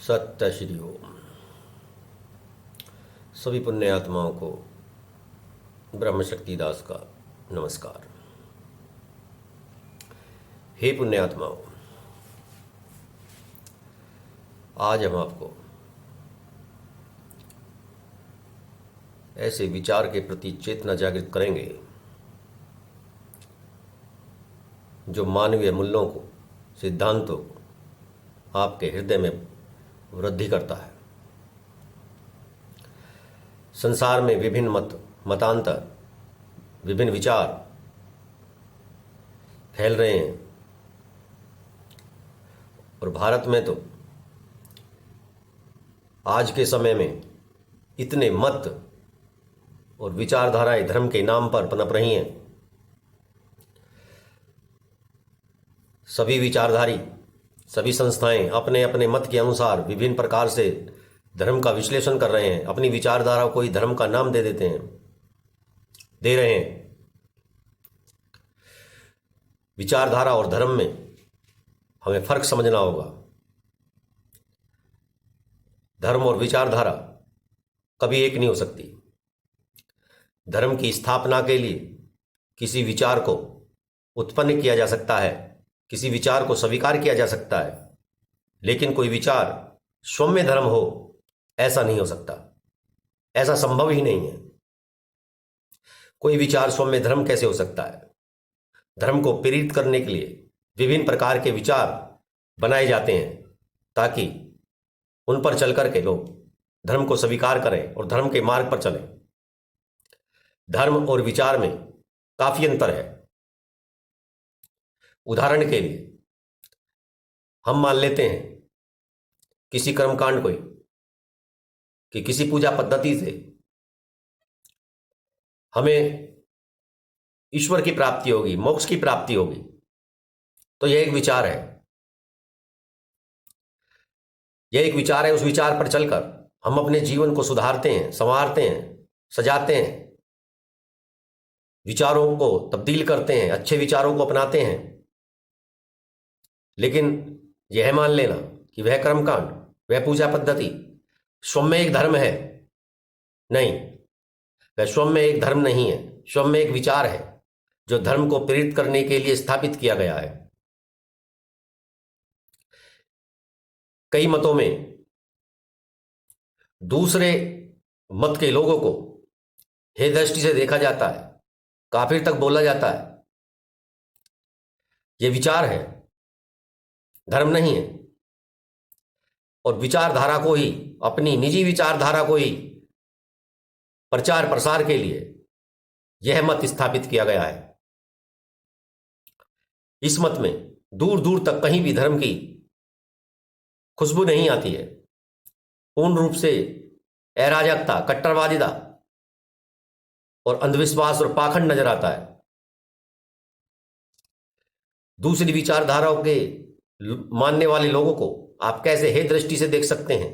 सत्य श्री ओम। सभी पुण्य आत्माओं को ब्रह्मशक्ति दास का नमस्कार। हे पुण्य आत्माओं, आज हम आपको ऐसे विचार के प्रति चेतना जागृत करेंगे जो मानवीय मूल्यों को, सिद्धांतों को आपके हृदय में वृद्धि करता है। संसार में विभिन्न मतांतर, विभिन्न विचार फैल रहे हैं और भारत में तो आज के समय में इतने मत और विचारधाराएं धर्म के नाम पर पनप रही हैं। सभी विचारधारी, सभी संस्थाएं अपने अपने मत के अनुसार विभिन्न प्रकार से धर्म का विश्लेषण कर रहे हैं। अपनी विचारधारा को ही धर्म का नाम दे रहे हैं। विचारधारा और धर्म में हमें फर्क समझना होगा। धर्म और विचारधारा कभी एक नहीं हो सकती। धर्म की स्थापना के लिए किसी विचार को उत्पन्न किया जा सकता है, किसी विचार को स्वीकार किया जा सकता है, लेकिन कोई विचार सौम्य धर्म हो ऐसा नहीं हो सकता। ऐसा संभव ही नहीं है। कोई विचार सौम्य धर्म कैसे हो सकता है? धर्म को प्रेरित करने के लिए विभिन्न प्रकार के विचार बनाए जाते हैं ताकि उन पर चल करके लोग धर्म को स्वीकार करें और धर्म के मार्ग पर चलें। धर्म और विचार में काफी अंतर है। उदाहरण के लिए हम मान लेते हैं किसी कर्मकांड को कि किसी पूजा पद्धति से हमें ईश्वर की प्राप्ति होगी, मोक्ष की प्राप्ति होगी, तो यह एक विचार है। यह एक विचार है। उस विचार पर चलकर हम अपने जीवन को सुधारते हैं, संवारते हैं, सजाते हैं, विचारों को तब्दील करते हैं, अच्छे विचारों को अपनाते हैं। लेकिन यह मान लेना कि वह कर्मकांड, वह पूजा पद्धति स्वयं में एक धर्म है, नहीं, वह स्वयं में एक धर्म नहीं है। स्वयं में एक विचार है जो धर्म को प्रेरित करने के लिए स्थापित किया गया है। कई मतों में दूसरे मत के लोगों को हे दृष्टि से देखा जाता है, काफिर तक बोला जाता है। यह विचार है, धर्म नहीं है। और विचारधारा को ही, अपनी निजी विचारधारा को ही प्रचार प्रसार के लिए यह मत स्थापित किया गया है। इस मत में दूर दूर तक कहीं भी धर्म की खुशबू नहीं आती है। पूर्ण रूप से अराजकता, कट्टरवादिता और अंधविश्वास और पाखंड नजर आता है। दूसरी विचारधाराओं के मानने वाले लोगों को आप कैसे हे दृष्टि से देख सकते हैं?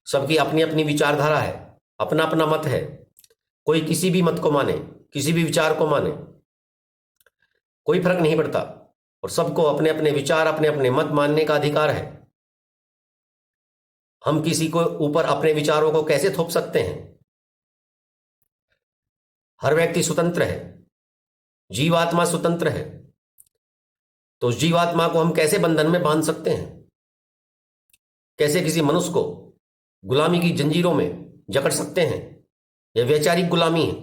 सबकी अपनी अपनी विचारधारा है, अपना अपना मत है। कोई किसी भी मत को माने, किसी भी विचार को माने, कोई फर्क नहीं पड़ता और सबको अपने अपने विचार, अपने अपने मत मानने का अधिकार है। हम किसी को ऊपर अपने विचारों को कैसे थोप सकते हैं? हर व्यक्ति स्वतंत्र है, जीवात्मा स्वतंत्र है, तो उस जीवात्मा को हम कैसे बंधन में बांध सकते हैं? कैसे किसी मनुष्य को गुलामी की जंजीरों में जकड़ सकते हैं? यह वैचारिक गुलामी है।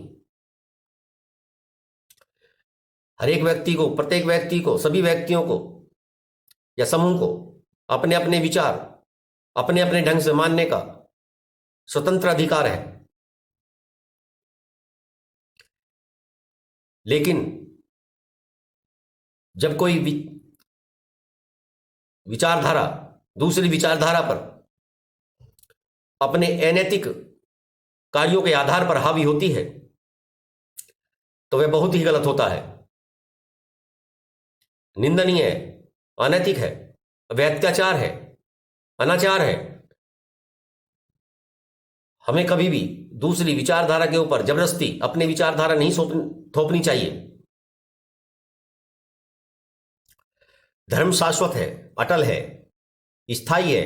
हर एक व्यक्ति को, प्रत्येक व्यक्ति को, सभी व्यक्तियों को या समूह को अपने अपने विचार अपने अपने ढंग से मानने का स्वतंत्र अधिकार है। लेकिन जब कोई विचारधारा दूसरी विचारधारा पर अपने अनैतिक कार्यों के आधार पर हावी होती है तो वह बहुत ही गलत होता है, निंदनीय है, अनैतिक है, वह अत्याचार है, अनाचार है। हमें कभी भी दूसरी विचारधारा के ऊपर जबरदस्ती अपनी विचारधारा नहीं थोपनी चाहिए। धर्म शाश्वत है, अटल है, स्थायी है,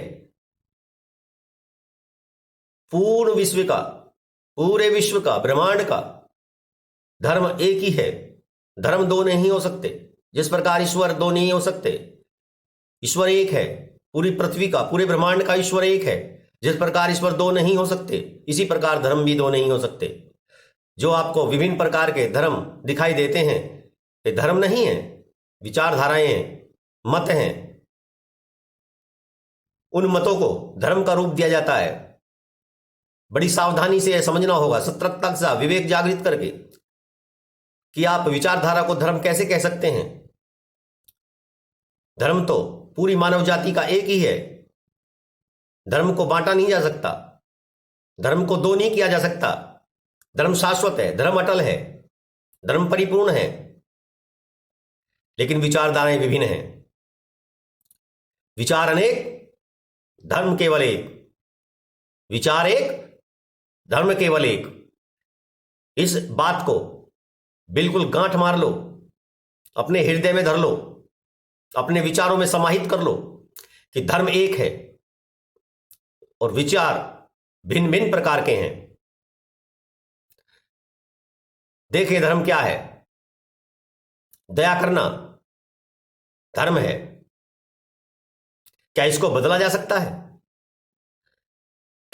पूर्ण विश्व का, पूरे विश्व का, ब्रह्मांड का धर्म एक ही है। धर्म दो नहीं हो सकते। जिस प्रकार ईश्वर दो नहीं हो सकते, ईश्वर एक है। पूरी पृथ्वी का, पूरे ब्रह्मांड का ईश्वर एक है। जिस प्रकार ईश्वर दो नहीं हो सकते, इसी प्रकार धर्म भी दो नहीं हो सकते। जो आपको विभिन्न प्रकार के धर्म दिखाई देते हैं, ये धर्म नहीं है, विचारधाराएं हैं, मत हैं। उन मतों को धर्म का रूप दिया जाता है। बड़ी सावधानी से यह समझना होगा, सतर्कता से, विवेक जागृत करके, कि आप विचारधारा को धर्म कैसे कह सकते हैं। धर्म तो पूरी मानव जाति का एक ही है। धर्म को बांटा नहीं जा सकता, धर्म को दो नहीं किया जा सकता। धर्म शाश्वत है, धर्म अटल है, धर्म परिपूर्ण है। लेकिन विचारधाराएं विभिन्न हैं। विचार अनेक, धर्म केवल एक। विचार एक, धर्म केवल एक। इस बात को बिल्कुल गांठ मार लो, अपने हृदय में धर लो, अपने विचारों में समाहित कर लो कि धर्म एक है और विचार भिन्न भिन्न प्रकार के हैं। देखिए धर्म क्या है। दया करना धर्म है। क्या इसको बदला जा सकता है?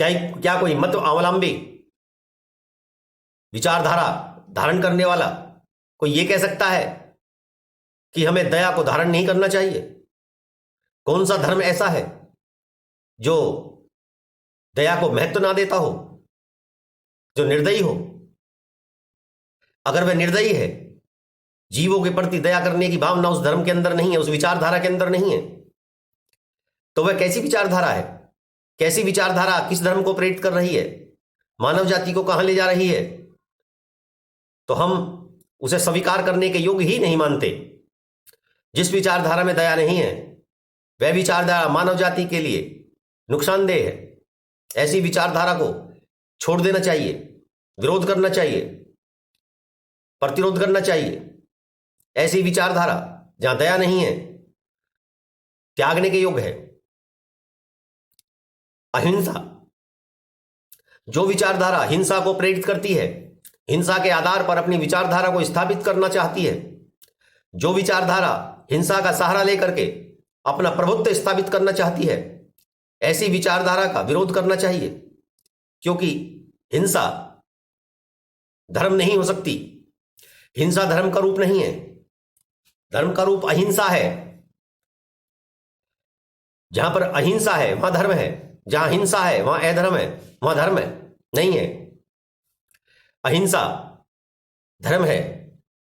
क्या कोई मत अवलंबी विचारधारा धारण करने वाला कोई ये कह सकता है कि हमें दया को धारण नहीं करना चाहिए? कौन सा धर्म ऐसा है जो दया को महत्व ना देता हो, जो निर्दयी हो? अगर वह निर्दयी है, जीवों के प्रति दया करने की भावना उस धर्म के अंदर नहीं है, उस विचारधारा के अंदर नहीं है, तो वह कैसी विचारधारा है? कैसी विचारधारा किस धर्म को प्रेरित कर रही है? मानव जाति को कहां ले जा रही है? तो हम उसे स्वीकार करने के योग्य ही नहीं मानते। जिस विचारधारा में दया नहीं है, वह विचारधारा मानव जाति के लिए नुकसानदेह है। ऐसी विचारधारा को छोड़ देना चाहिए, विरोध करना चाहिए, प्रतिरोध करना चाहिए। ऐसी विचारधारा जहां दया नहीं है, त्यागने के योग्य है। अहिंसा, जो विचारधारा हिंसा को प्रेरित करती है, हिंसा के आधार पर अपनी विचारधारा को स्थापित करना चाहती है, जो विचारधारा हिंसा का सहारा लेकर के अपना प्रभुत्व स्थापित करना चाहती है, ऐसी विचारधारा का विरोध करना चाहिए। क्योंकि हिंसा धर्म नहीं हो सकती। हिंसा धर्म का रूप नहीं है। धर्म का रूप अहिंसा है। जहां पर अहिंसा है वहां धर्म है, जहां हिंसा है वहां अधर्म है, वहां धर्म है नहीं है। अहिंसा धर्म है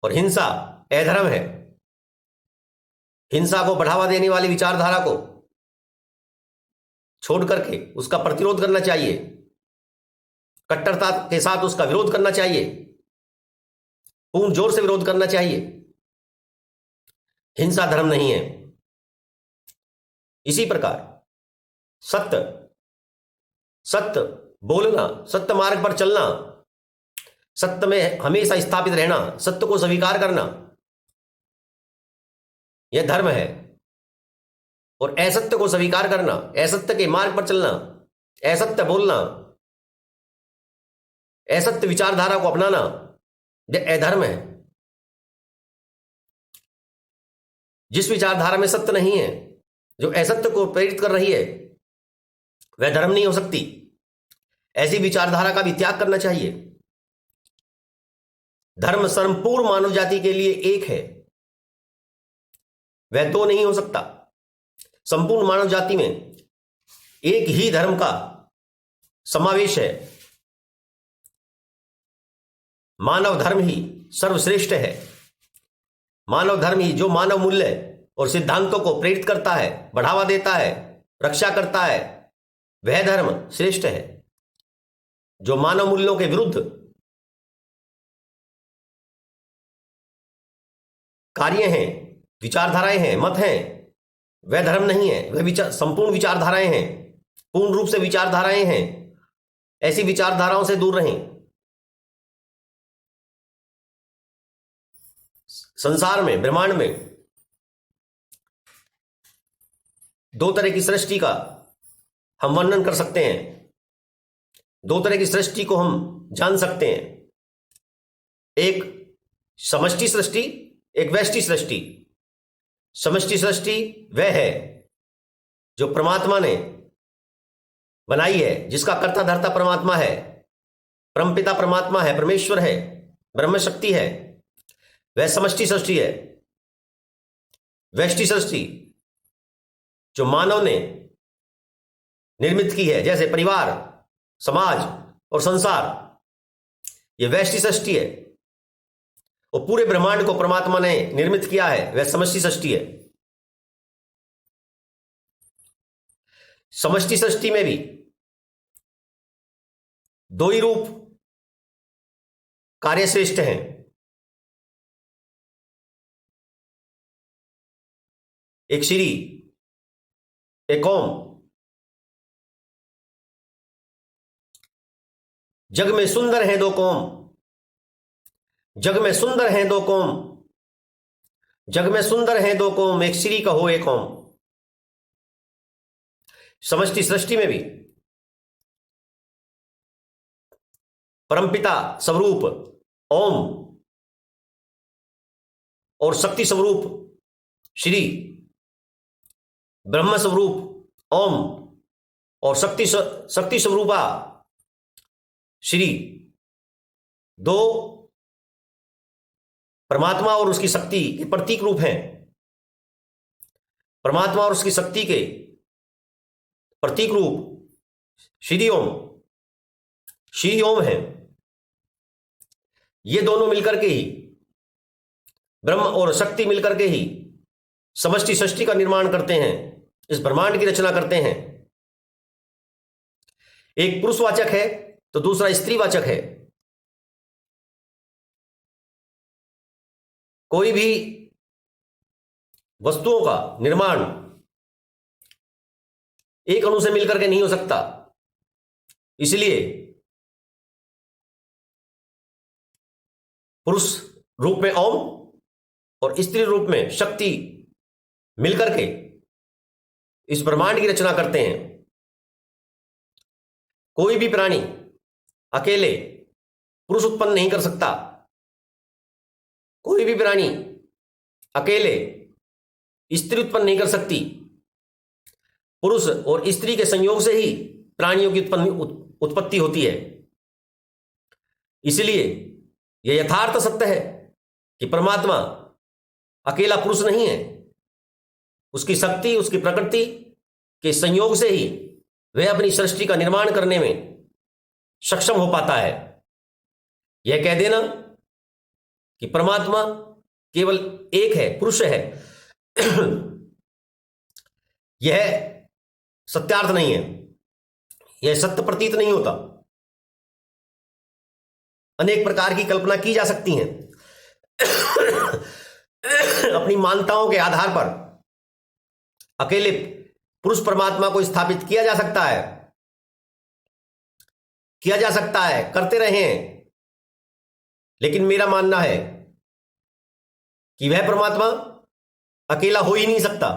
और हिंसा अधर्म है। हिंसा को बढ़ावा देने वाली विचारधारा को छोड़ करके उसका प्रतिरोध करना चाहिए, कट्टरता के साथ उसका विरोध करना चाहिए, पूर्ण जोर से विरोध करना चाहिए। हिंसा धर्म नहीं है। इसी प्रकार सत्य, सत्य बोलना, सत्य मार्ग पर चलना, सत्य में हमेशा स्थापित रहना, सत्य को स्वीकार करना, यह धर्म है। और असत्य को स्वीकार करना, असत्य के मार्ग पर चलना, असत्य बोलना, असत्य विचारधारा को अपनाना, यह अधर्म है। जिस विचारधारा में सत्य नहीं है, जो असत्य को प्रेरित कर रही है, वह धर्म नहीं हो सकती। ऐसी विचारधारा का भी त्याग करना चाहिए। धर्म संपूर्ण मानव जाति के लिए एक है, वह दो नहीं हो सकता। संपूर्ण मानव जाति में एक ही धर्म का समावेश है। मानव धर्म ही सर्वश्रेष्ठ है। मानव धर्म ही जो मानव मूल्य और सिद्धांतों को प्रेरित करता है, बढ़ावा देता है, रक्षा करता है, वह धर्म श्रेष्ठ है। जो मानव मूल्यों के विरुद्ध कार्य हैं, विचारधाराएं हैं, मत हैं, वह धर्म नहीं है। वह संपूर्ण विचारधाराएं हैं, पूर्ण रूप से विचारधाराएं हैं। ऐसी विचारधाराओं से दूर रहें। संसार में, ब्रह्मांड में दो तरह की सृष्टि का हम वर्णन कर सकते हैं। दो तरह की सृष्टि को हम जान सकते हैं, एक समष्टि सृष्टि, एक व्यष्टि सृष्टि। समष्टि सृष्टि वह है जो परमात्मा ने बनाई है, जिसका कर्ता धर्ता परमात्मा है, परमपिता परमात्मा है, परमेश्वर है, ब्रह्म शक्ति है, वह समष्टि सृष्टि है। व्यष्टि सृष्टि जो मानव ने निर्मित की है, जैसे परिवार, समाज और संसार, यह व्यष्टि सृष्टि है। और पूरे ब्रह्मांड को परमात्मा ने निर्मित किया है, वह समष्टि सृष्टि है। समष्टि सृष्टि में भी दो ही रूप कार्यश्रेष्ठ हैं, एक श्री, एक ओम। जग में सुंदर हैं दो कौम, जग में सुंदर हैं दो कौम, जग में सुंदर हैं दो कौम, एक श्री का हो एक ओम। समष्टि सृष्टि में भी परमपिता स्वरूप ओम और शक्ति स्वरूप श्री, ब्रह्म स्वरूप ओम और शक्ति स्वरूपा श्री, दो परमात्मा और उसकी शक्ति के प्रतीक रूप हैं। परमात्मा और उसकी शक्ति के प्रतीक रूप श्री ओम है। ये दोनों मिलकर के ही, ब्रह्म और शक्ति मिलकर के ही समष्टि सृष्टि का निर्माण करते हैं, इस ब्रह्मांड की रचना करते हैं। एक पुरुषवाचक है तो दूसरा स्त्रीवाचक है। कोई भी वस्तुओं का निर्माण एक अणु से मिलकर के नहीं हो सकता, इसलिए पुरुष रूप में ओम और स्त्री रूप में शक्ति मिलकर के इस ब्रह्मांड की रचना करते हैं। कोई भी प्राणी अकेले पुरुष उत्पन्न नहीं कर सकता, कोई भी प्राणी अकेले स्त्री उत्पन्न नहीं कर सकती। पुरुष और स्त्री के संयोग से ही प्राणियों की उत्पत्ति होती है। इसलिए यह यथार्थ सत्य है कि परमात्मा अकेला पुरुष नहीं है, उसकी शक्ति, उसकी प्रकृति के संयोग से ही वह अपनी सृष्टि का निर्माण करने में सक्षम हो पाता है। यह कह देना कि परमात्मा केवल एक है, पुरुष है, यह सत्यार्थ नहीं है, यह सत्य प्रतीत नहीं होता। अनेक प्रकार की कल्पना की जा सकती हैं अपनी मान्यताओं के आधार पर अकेले पुरुष परमात्मा को स्थापित किया जा सकता है, करते रहे हैं। लेकिन मेरा मानना है कि वह परमात्मा अकेला हो ही नहीं सकता,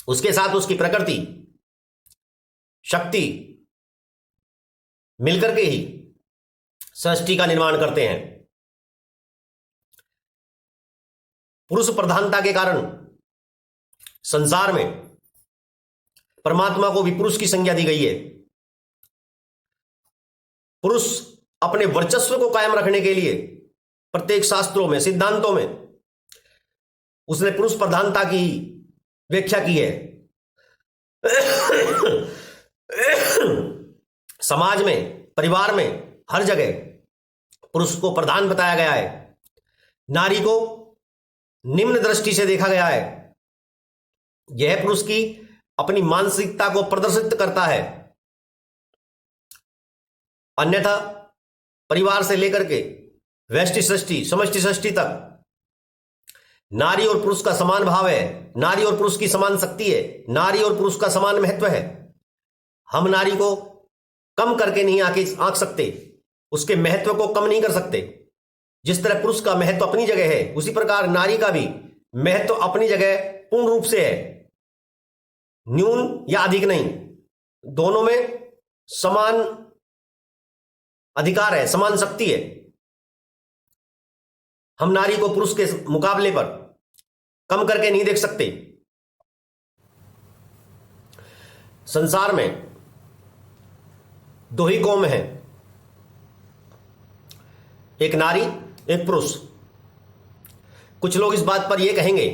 उसके साथ उसकी प्रकृति, शक्ति मिलकर के ही सृष्टि का निर्माण करते हैं। पुरुष प्रधानता के कारण संसार में परमात्मा को भी पुरुष की संज्ञा दी गई है। पुरुष अपने वर्चस्व को कायम रखने के लिए प्रत्येक शास्त्रों में, सिद्धांतों में उसने पुरुष प्रधानता की व्याख्या की है। समाज में, परिवार में, हर जगह पुरुष को प्रधान बताया गया है। नारी को निम्न दृष्टि से देखा गया है। यह पुरुष की अपनी मानसिकता को प्रदर्शित करता है। अन्यथा परिवार से लेकर के व्यष्टि सृष्टि, समष्टि सृष्टि तक नारी और पुरुष का समान भाव है, नारी और पुरुष की समान शक्ति है, नारी और पुरुष का समान महत्व है। हम नारी को कम करके नहीं आंक सकते, उसके महत्व को कम नहीं कर सकते। जिस तरह पुरुष का महत्व अपनी जगह है, उसी प्रकार नारी का भी महत्व अपनी जगह पूर्ण रूप से है, न्यून या अधिक नहीं, दोनों में समान अधिकार है, समान शक्ति है। हम नारी को पुरुष के मुकाबले पर कम करके नहीं देख सकते। संसार में दो ही कौम है, एक नारी, एक पुरुष। कुछ लोग इस बात पर यह कहेंगे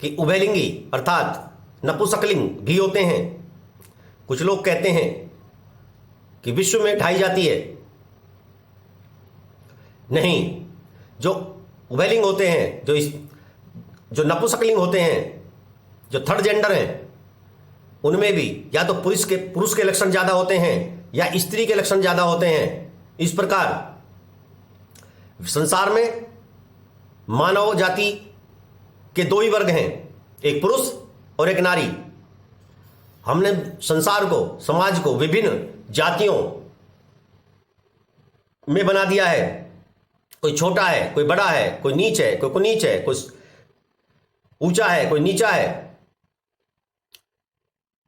कि उभयलिंगी अर्थात नपुंसकलिंग भी होते हैं। कुछ लोग कहते हैं कि विश्व में ढाई जाती है। नहीं, जो उभयलिंग होते हैं, जो नपुंसकलिंग होते हैं, जो थर्ड जेंडर हैं, उनमें भी या तो पुरुष के लक्षण ज्यादा होते हैं या स्त्री के लक्षण ज्यादा होते हैं। इस प्रकार संसार में मानव जाति के दो ही वर्ग हैं, एक पुरुष और एक नारी। हमने संसार को, समाज को विभिन्न जातियों में बना दिया है। कोई छोटा है, कोई बड़ा है, कोई नीच है, कोई कुनीच है, कोई ऊंचा है, कोई नीचा है।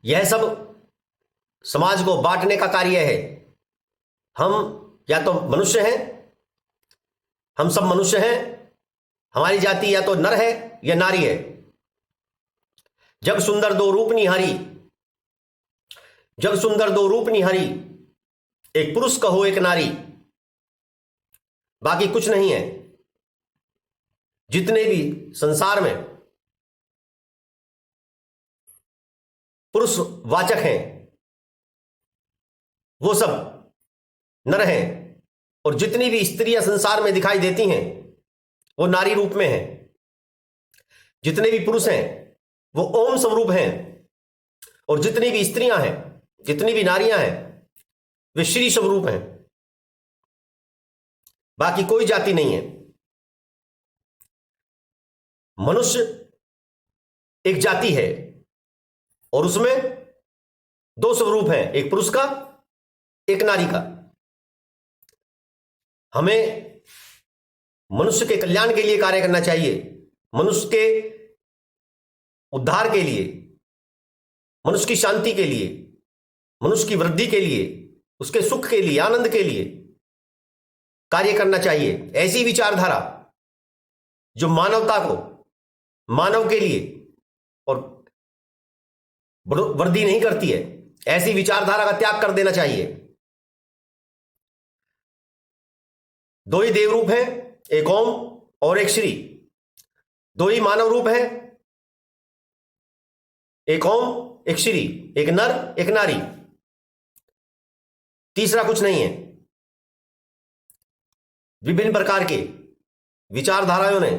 यह सब समाज को बांटने का कार्य है। हम या तो मनुष्य हैं, हम सब मनुष्य हैं। हमारी जाति या तो नर है या नारी है। जग सुंदर दो रूप निहारी, जग सुंदर दो रूप निहारी, एक पुरुष कहो एक नारी, बाकी कुछ नहीं है। जितने भी संसार में पुरुष वाचक हैं वो सब नर हैं, और जितनी भी स्त्रियां संसार में दिखाई देती हैं वो नारी रूप में हैं। जितने भी पुरुष हैं वो ओम स्वरूप हैं, और जितनी भी स्त्रियां हैं, जितनी भी नारियां हैं, वे श्री स्वरूप हैं। बाकी कोई जाति नहीं है। मनुष्य एक जाति है और उसमें दो स्वरूप हैं, एक पुरुष का, एक नारी का। हमें मनुष्य के कल्याण के लिए कार्य करना चाहिए, मनुष्य के उद्धार के लिए, मनुष्य की शांति के लिए, मनुष्य की वृद्धि के लिए, उसके सुख के लिए, आनंद के लिए कार्य करना चाहिए। ऐसी विचारधारा जो मानवता को, मानव के लिए और वृद्धि नहीं करती है, ऐसी विचारधारा का त्याग कर देना चाहिए। दो ही देव रूप हैं, एक ओम और एक श्री। दो ही मानव रूप हैं, एक ओम एक श्री, एक नर एक नारी। तीसरा कुछ नहीं है। विभिन्न प्रकार के विचारधाराओं ने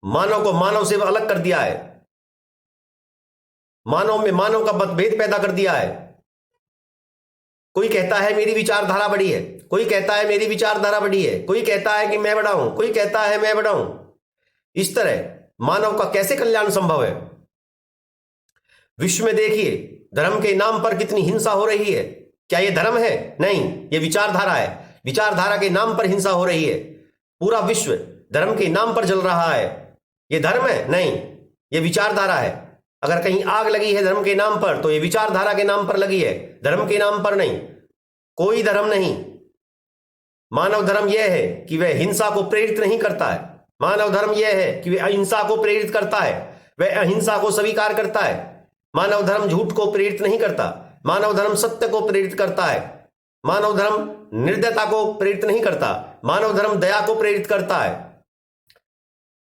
मानव को मानव से अलग कर दिया है, मानव में मानव का मतभेद पैदा कर दिया है। कोई कहता है मेरी विचारधारा बड़ी है, कोई कहता है मेरी विचारधारा बड़ी है, कोई कहता है कि मैं बड़ा हूं, कोई कहता है मैं बड़ा हूं। इस तरह मानव का कैसे कल्याण संभव है? विश्व में देखिए, धर्म के नाम पर कितनी हिंसा हो रही है। क्या यह धर्म है? नहीं, यह विचारधारा है। विचारधारा के नाम पर हिंसा हो रही है। पूरा विश्व धर्म के नाम पर जल रहा है। यह धर्म है? नहीं, यह विचारधारा है। अगर कहीं आग लगी है धर्म के नाम पर तो यह विचारधारा के नाम पर लगी है, धर्म के नाम पर नहीं। कोई धर्म नहीं। मानव धर्म यह है कि वह हिंसा को प्रेरित नहीं करता है। मानव धर्म यह है कि वह अहिंसा को प्रेरित करता है, वह अहिंसा को स्वीकार करता है। मानव धर्म झूठ को प्रेरित नहीं करता, मानव धर्म सत्य को प्रेरित करता है। मानव धर्म निर्दयता को प्रेरित नहीं करता, मानव धर्म दया को प्रेरित करता है।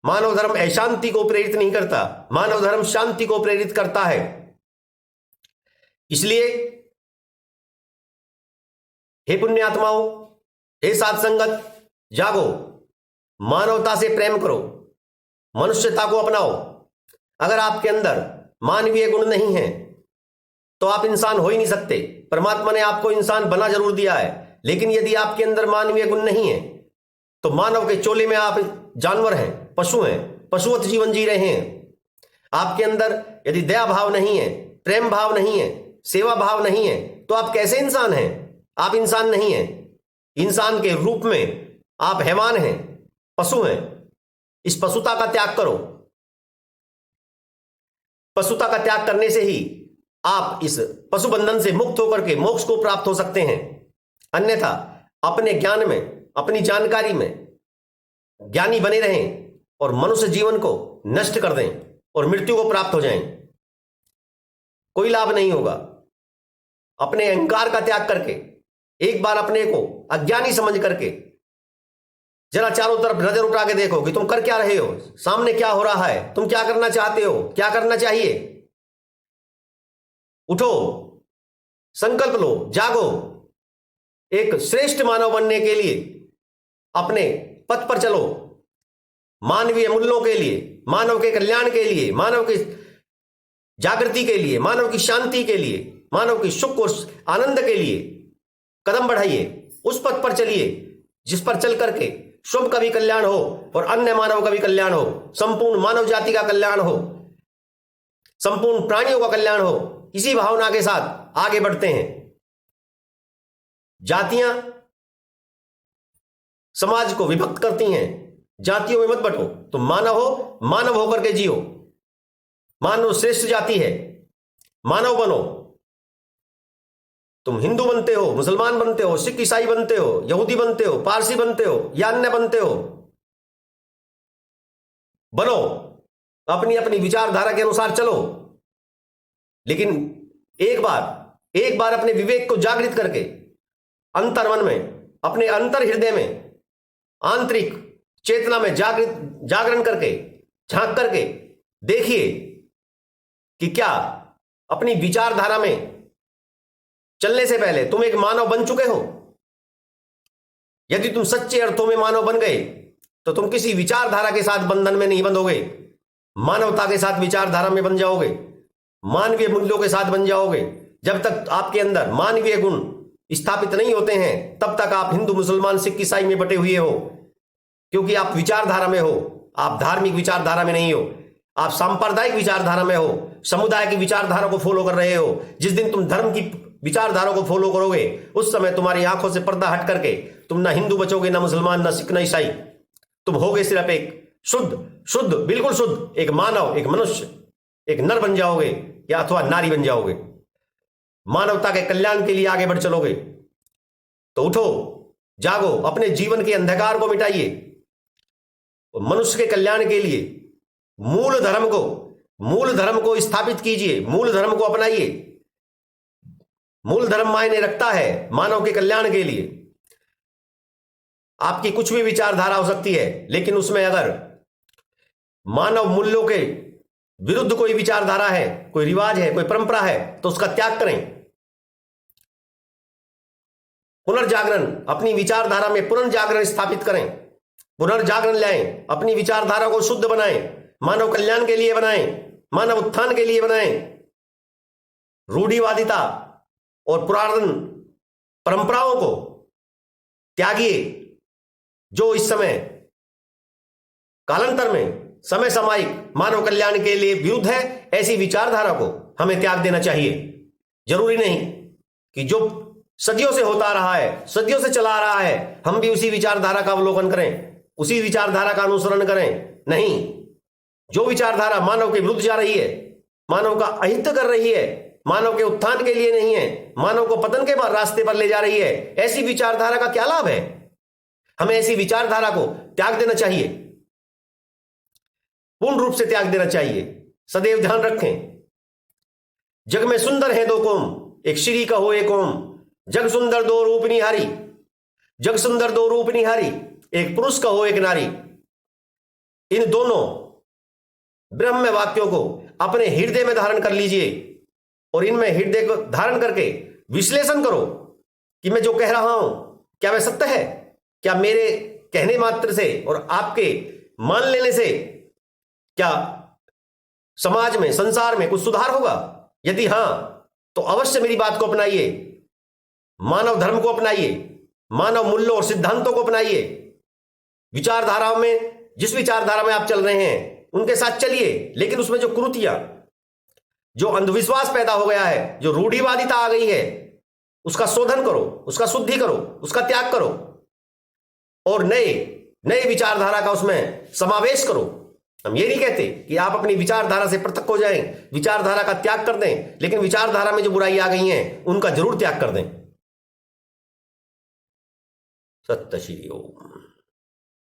मानव धर्म अशांति को प्रेरित नहीं करता, मानव धर्म शांति को प्रेरित करता है। इसलिए हे पुण्यात्माओं, हे साध संगत, जागो, मानवता से प्रेम करो, मनुष्यता को अपनाओ। अगर आपके अंदर मानवीय गुण नहीं है तो आप इंसान हो ही नहीं सकते। परमात्मा ने आपको इंसान बना जरूर दिया है, लेकिन यदि आपके अंदर मानवीय गुण नहीं है तो मानव के चोले में आप जानवर हैं, पशु हैं, पशुवत जीवन जी रहे हैं। आपके अंदर यदि दया भाव नहीं है, प्रेम भाव नहीं है, सेवा भाव नहीं है, तो आप कैसे इंसान हैं? आप इंसान नहीं हैं। इंसान के रूप में आप हैवान हैं, पशु हैं। इस पशुता का त्याग करो। पशुता का त्याग करने से ही आप इस पशु बंधन से मुक्त होकर के मोक्ष को प्राप्त हो सकते हैं। अन्यथा अपने ज्ञान में, अपनी जानकारी में ज्ञानी बने रहें और मनुष्य जीवन को नष्ट कर दें और मृत्यु को प्राप्त हो जाएं, कोई लाभ नहीं होगा। अपने अहंकार का त्याग करके एक बार अपने को अज्ञानी समझ करके जरा चारों तरफ नजर उठा के देखो कि तुम कर क्या रहे हो, सामने क्या हो रहा है, तुम क्या करना चाहते हो, क्या करना चाहिए। उठो, संकल्प लो, जागो, एक श्रेष्ठ मानव बनने के लिए अपने पथ पर चलो, मानवीय मूल्यों के लिए, मानव के कल्याण के लिए, मानव की जागृति के लिए, मानव की शांति के लिए, मानव की सुख और आनंद के लिए कदम बढ़ाइए। उस पथ पर चलिए जिस पर चल करके शुभ का भी कल्याण हो और अन्य मानव का भी कल्याण हो, संपूर्ण मानव जाति का कल्याण हो, संपूर्ण प्राणियों का कल्याण हो। इसी भावना के साथ आगे बढ़ते हैं। जातियां समाज को विभक्त करती हैं, जातियों में मत बंटो। तुम मानव हो, मानव होकर के जियो। मानव श्रेष्ठ जाति है, मानव बनो। तुम हिंदू बनते हो, मुसलमान बनते हो, सिख ईसाई बनते हो, यहूदी बनते हो, पारसी बनते हो या अन्य बनते हो, बनो, अपनी अपनी विचारधारा के अनुसार चलो। लेकिन एक बार अपने विवेक को जागृत करके अंतर्मन में, अपने अंतर हृदय में, आंतरिक चेतना में जागरण करके, झांक करके देखिए कि क्या अपनी विचारधारा में चलने से पहले तुम एक मानव बन चुके हो। यदि तुम सच्चे अर्थों में मानव बन गए तो तुम किसी विचारधारा के साथ बंधन में नहीं बंधोगे, मानवता के साथ विचारधारा में बन जाओगे, मानवीय मूल्यों के साथ बन जाओगे। जब तक आपके अंदर मानवीय गुण स्थापित नहीं होते हैं तब तक आप हिंदू, मुसलमान, सिख, ईसाई में बटे हुए हो, क्योंकि आप विचारधारा में हो। आप धार्मिक विचारधारा में नहीं हो, आप सांप्रदायिक विचारधारा में हो, समुदाय की विचारधारा को फॉलो कर रहे हो। जिस दिन तुम धर्म की विचारधारा को फॉलो करोगे उस समय तुम्हारी आंखों से पर्दा हट करके तुम ना हिंदू बचोगे, ना मुसलमान, ना सिख, ना ईसाई। तुम होगे सिर्फ एक शुद्ध, बिल्कुल शुद्ध एक मानव, एक मनुष्य, एक नर बन जाओगे या अथवा नारी बन जाओगे। मानवता के कल्याण के लिए आगे बढ़ चलोगे। तो उठो, जागो, अपने जीवन के अंधकार को मिटाइए और मनुष्य के कल्याण के लिए मूल धर्म को स्थापित कीजिए, मूल धर्म को अपनाइए। मूल धर्म मायने रखता है मानव के कल्याण के लिए। आपकी कुछ भी विचारधारा हो सकती है, लेकिन उसमें अगर मानव मूल्यों के विरुद्ध कोई विचारधारा है, कोई रिवाज है, कोई परंपरा है, तो उसका त्याग करें। पुनर्जागरण, अपनी विचारधारा में पुनर्जागरण स्थापित करें, पुनर्जागरण लाएं, अपनी विचारधारा को शुद्ध बनाएं, मानव कल्याण के लिए बनाएं, मानव उत्थान के लिए बनाएं। रूढ़िवादिता और पुरातन परंपराओं को त्यागिए जो इस समय कालांतर में समय सामयिक मानव कल्याण के लिए विरुद्ध है। ऐसी विचारधारा को हमें त्याग देना चाहिए। जरूरी नहीं कि जो सदियों से होता रहा है, सदियों से चला आ रहा है, हम भी उसी विचारधारा का अवलोकन करें, उसी विचारधारा का अनुसरण करें। नहीं, जो विचारधारा मानव के विरुद्ध जा रही है, मानव का अहित कर रही है, मानव के उत्थान के लिए नहीं है, मानव को पतन के रास्ते पर ले जा रही है, ऐसी विचारधारा का क्या लाभ है। हमें ऐसी विचारधारा को त्याग देना चाहिए, पूर्ण रूप से त्याग देना चाहिए। सदैव ध्यान रखें, जग में सुंदर है दो कोम, एक श्री कहो एक ओम। जग सुंदर दो रूप निहारी, जग सुंदर दो रूप निहारी, एक पुरुष कहो एक नारी। इन दोनों ब्रह्म वाक्यों को अपने हृदय में धारण कर लीजिए और इनमें हृदय को धारण करके विश्लेषण करो कि मैं जो कह रहा हूं क्या वह सत्य है, क्या मेरे कहने मात्र से और आपके मान लेने से क्या समाज में, संसार में कुछ सुधार होगा। यदि हां तो अवश्य मेरी बात को अपनाइए, मानव धर्म को अपनाइए, मानव मूल्यों और सिद्धांतों को अपनाइए। विचारधाराओं में, जिस विचारधारा में आप चल रहे हैं उनके साथ चलिए, लेकिन उसमें जो कुरीतियां, जो अंधविश्वास पैदा हो गया है, जो रूढ़िवादिता आ गई है, उसका शोधन करो, उसका शुद्धि करो, उसका त्याग करो और नए विचारधारा का उसमें समावेश करो। हम ये नहीं कहते कि आप अपनी विचारधारा से पृथक हो जाएं, विचारधारा का त्याग कर दें, लेकिन विचारधारा में जो बुराई आ गई हैं उनका जरूर त्याग कर दें। सत्य श्री ओम।